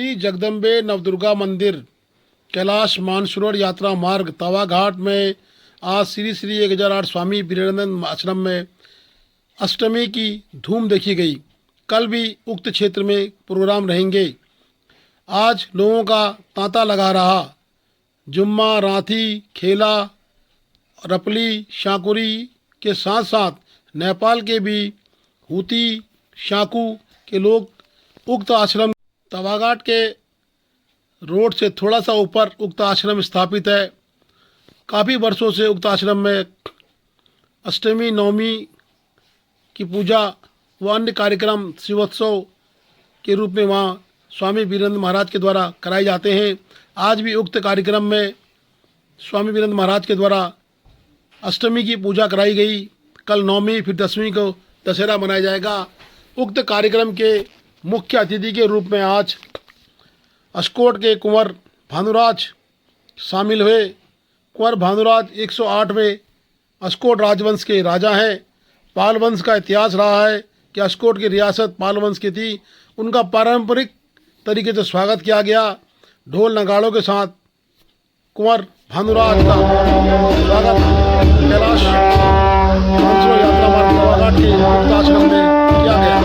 श्री जगदम्बे नवदुर्गा मंदिर कैलाश मानसरोवर यात्रा मार्ग तवा घाट में आज श्री श्री 1008 स्वामी वीरेंद्रानंद आश्रम में अष्टमी की धूम देखी गई। कल भी उक्त क्षेत्र में प्रोग्राम रहेंगे। आज लोगों का तांता लगा रहा। जुम्मा, राथी, खेला, रपली, शाकुरी के साथ साथ नेपाल के भी हुती, शाकू के लोग उक्त आश्रम तवाघाट के रोड से थोड़ा सा ऊपर उक्त आश्रम स्थापित है। काफ़ी वर्षों से उक्त आश्रम में अष्टमी, नवमी की पूजा व अन्य कार्यक्रम शिवोत्सव के रूप में वहाँ स्वामी वीरेंद्र महाराज के द्वारा कराए जाते हैं। आज भी उक्त कार्यक्रम में स्वामी वीरेंद्र महाराज के द्वारा अष्टमी की पूजा कराई गई। कल नवमी फिर दसवीं को दशहरा मनाया जाएगा। उक्त कार्यक्रम के मुख्य अतिथि के रूप में आज अस्कोट के कुंवर भानुराज शामिल हुए। कुंवर भानुराज 108वें अस्कोट राजवंश के राजा हैं। पाल वंश का इतिहास रहा है कि अस्कोट की रियासत पाल वंश की थी। उनका पारंपरिक तरीके से स्वागत किया गया। ढोल नगाड़ों के साथ कुंवर भानुराज का स्वागत कैलाश मानसरोवर यात्रा मार्ग तवाघाट के उक्त आश्रम में किया गया।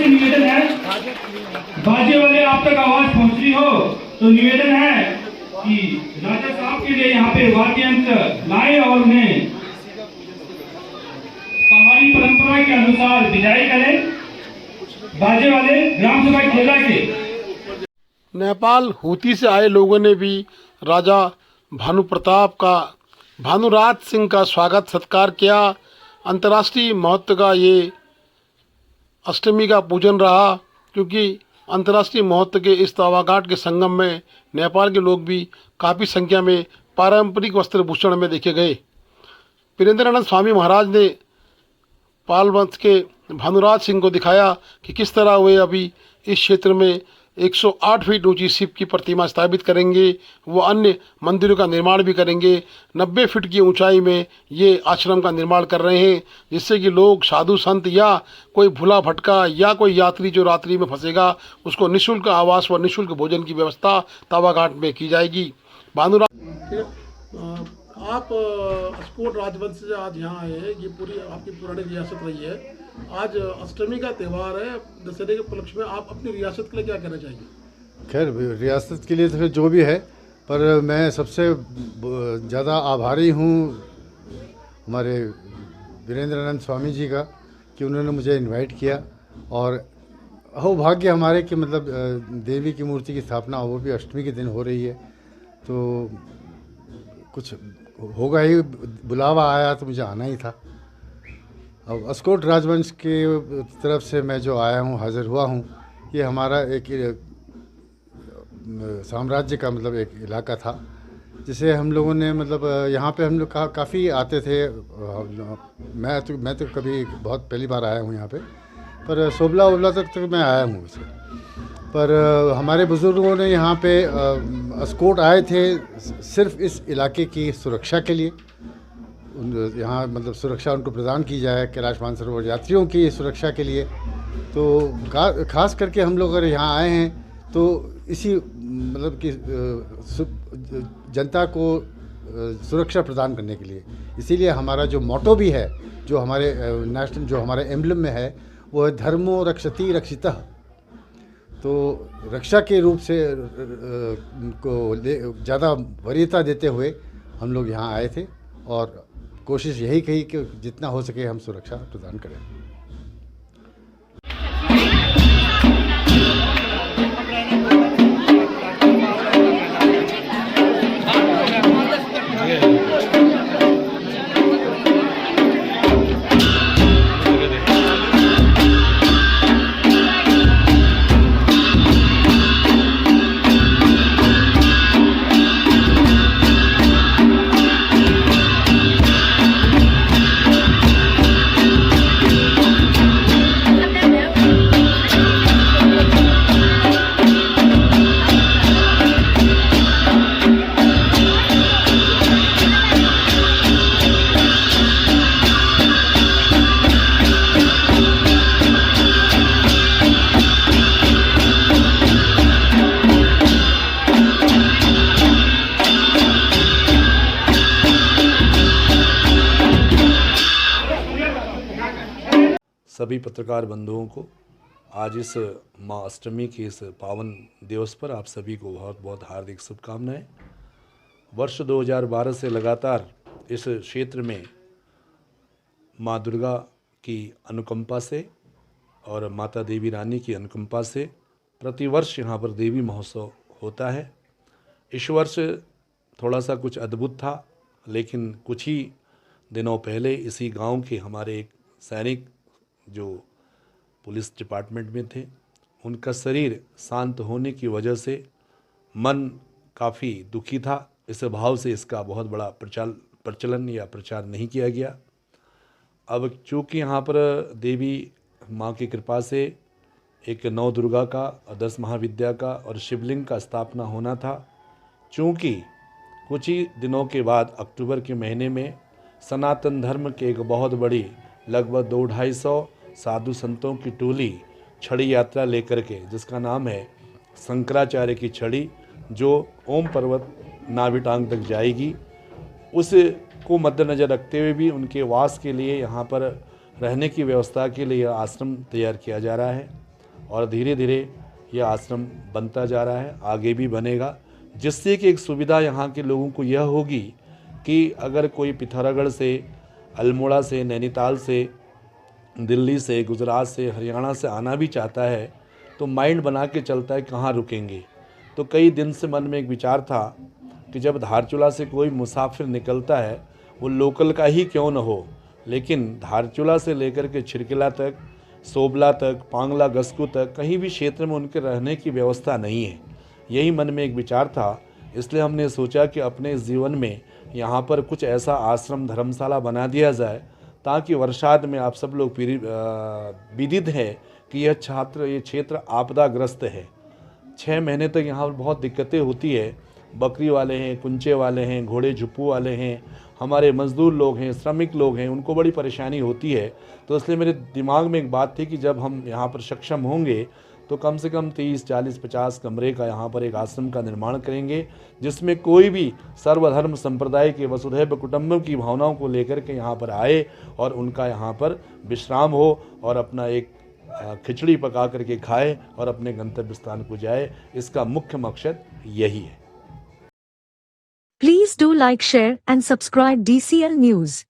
निवेदन है, बाजे वाले आप तक आवाज पहुंच रही हो तो निवेदन है कि राजा साहब के लिए यहाँ पे वाद्य यंत्र लाए और उन्हें पहाड़ी परंपरा के अनुसार विदाई करें। बाजे वाले ग्राम सभा खेला के नेपाल हुती से आए लोगों ने भी राजा भानुराज सिंह का स्वागत सत्कार किया। अंतर्राष्ट्रीय महत्व का ये अष्टमी का पूजन रहा, क्योंकि अंतर्राष्ट्रीय महत्व के इस तवाघाट के संगम में नेपाल के लोग भी काफ़ी संख्या में पारंपरिक वस्त्रभूषण में देखे गए। वीरेंद्रानंद स्वामी महाराज ने पाल वंश के भानुराज सिंह को दिखाया कि किस तरह वे अभी इस क्षेत्र में 108 फीट ऊंची शिव की प्रतिमा स्थापित करेंगे। वो अन्य मंदिरों का निर्माण भी करेंगे। 90 फीट की ऊंचाई में ये आश्रम का निर्माण कर रहे हैं, जिससे कि लोग, साधु संत या कोई भूला भटका या कोई यात्री जो रात्रि में फंसेगा उसको निःशुल्क आवास व निःशुल्क भोजन की व्यवस्था तवाघाट में की जाएगी। भानुराज, आप अस्कोट राजवंश से आज यहाँ आए हैं। ये पूरी आपकी पुरानी रियासत रही है। आज अष्टमी का त्यौहार है, दशहरे के उपलक्ष्य में आप अपनी रियासत के लिए क्या कहना चाहेंगे? खैर, रियासत के लिए तो जो भी है, पर मैं सबसे ज़्यादा आभारी हूँ हमारे वीरेंद्रानंद स्वामी जी का कि उन्होंने मुझे इनवाइट किया। और अहोभाग्य हमारे कि मतलब देवी की मूर्ति की स्थापना वो भी अष्टमी के दिन हो रही है, तो कुछ होगा ही, बुलावा आया तो मुझे आना ही था। अब अस्कोट राजवंश के तरफ से मैं जो आया हूँ, हाजिर हुआ हूँ, ये हमारा एक साम्राज्य का मतलब एक इलाका था, जिसे हम लोगों ने मतलब यहाँ पे हम लोग काफ़ी आते थे। मैं तो कभी बहुत पहली बार आया हूँ यहाँ पे, पर सोबला ओबला तक मैं आया हूँ इसे। पर हमारे बुज़ुर्गों ने यहाँ पे अस्कोट आए थे सिर्फ इस इलाके की सुरक्षा के लिए, यहाँ मतलब सुरक्षा उनको प्रदान की जाए कैलाश मानसरोवर यात्रियों की सुरक्षा के लिए। तो खास करके हम लोग अगर यहाँ आए हैं तो इसी मतलब कि जनता को सुरक्षा प्रदान करने के लिए, इसीलिए हमारा जो मोटो भी है, जो हमारे नेशनल जो हमारे एम्बलम में है, वो है धर्मो रक्षति रक्षितः। तो रक्षा के रूप से को ज़्यादा वरीयता देते हुए हम लोग यहाँ आए थे और कोशिश यही कही कि जितना हो सके हम सुरक्षा प्रदान करें। सभी पत्रकार बंधुओं को आज इस माँ अष्टमी के इस पावन दिवस पर आप सभी को बहुत बहुत हार्दिक शुभकामनाएं। वर्ष 2012 से लगातार इस क्षेत्र में माँ दुर्गा की अनुकंपा से और माता देवी रानी की अनुकंपा से प्रतिवर्ष यहाँ पर देवी महोत्सव होता है। इस वर्ष थोड़ा सा कुछ अद्भुत था, लेकिन कुछ ही दिनों पहले इसी गांव के हमारे एक सैनिक जो पुलिस डिपार्टमेंट में थे, उनका शरीर शांत होने की वजह से मन काफ़ी दुखी था। इस भाव से इसका बहुत बड़ा प्रचलन या प्रचार नहीं किया गया। अब चूँकि यहाँ पर देवी माँ की कृपा से एक 9 दुर्गा का और 10 महाविद्या का और शिवलिंग का स्थापना होना था, चूँकि कुछ ही दिनों के बाद अक्टूबर के महीने में सनातन धर्म के एक बहुत बड़ी लगभग 200-250 साधु संतों की टोली छड़ी यात्रा लेकर के, जिसका नाम है शंकराचार्य की छड़ी, जो ओम पर्वत नाभिटांग तक जाएगी, उसको मद्देनज़र रखते हुए भी उनके वास के लिए यहाँ पर रहने की व्यवस्था के लिए यह आश्रम तैयार किया जा रहा है और धीरे धीरे यह आश्रम बनता जा रहा है, आगे भी बनेगा, जिससे कि एक सुविधा यहाँ के लोगों को यह होगी कि अगर कोई पिथौरागढ़ से, अल्मोड़ा से, नैनीताल से, दिल्ली से, गुजरात से, हरियाणा से आना भी चाहता है तो माइंड बना के चलता है कहाँ रुकेंगे। तो कई दिन से मन में एक विचार था कि जब धारचूला से कोई मुसाफिर निकलता है वो लोकल का ही क्यों न हो, लेकिन धारचूला से लेकर के छिरकिला तक, सोबला तक, पांगला, गस्कू तक कहीं भी क्षेत्र में उनके रहने की व्यवस्था नहीं है। यही मन में एक विचार था, इसलिए हमने सोचा कि अपने जीवन में यहाँ पर कुछ ऐसा आश्रम धर्मशाला बना दिया जाए ताकि वर्षात में आप सब लोग विदित है कि यह क्षेत्र आपदाग्रस्त है। 6 महीने तक यहाँ पर बहुत दिक्कतें होती है। बकरी वाले हैं, कुंचे वाले हैं, घोड़े झुप्पू वाले हैं, हमारे मज़दूर लोग हैं, श्रमिक लोग हैं, उनको बड़ी परेशानी होती है। तो इसलिए मेरे दिमाग में एक बात थी कि जब हम यहाँ पर सक्षम होंगे तो कम से कम 30, 40, 50 कमरे का यहाँ पर एक आश्रम का निर्माण करेंगे, जिसमें कोई भी सर्वधर्म संप्रदाय के वसुधैव कुटुंबकम की भावनाओं को लेकर के यहाँ पर आए और उनका यहाँ पर विश्राम हो और अपना एक खिचड़ी पका करके खाए और अपने गंतव्य स्थान को जाए। इसका मुख्य मकसद यही है। Please do like, share and subscribe DCL News.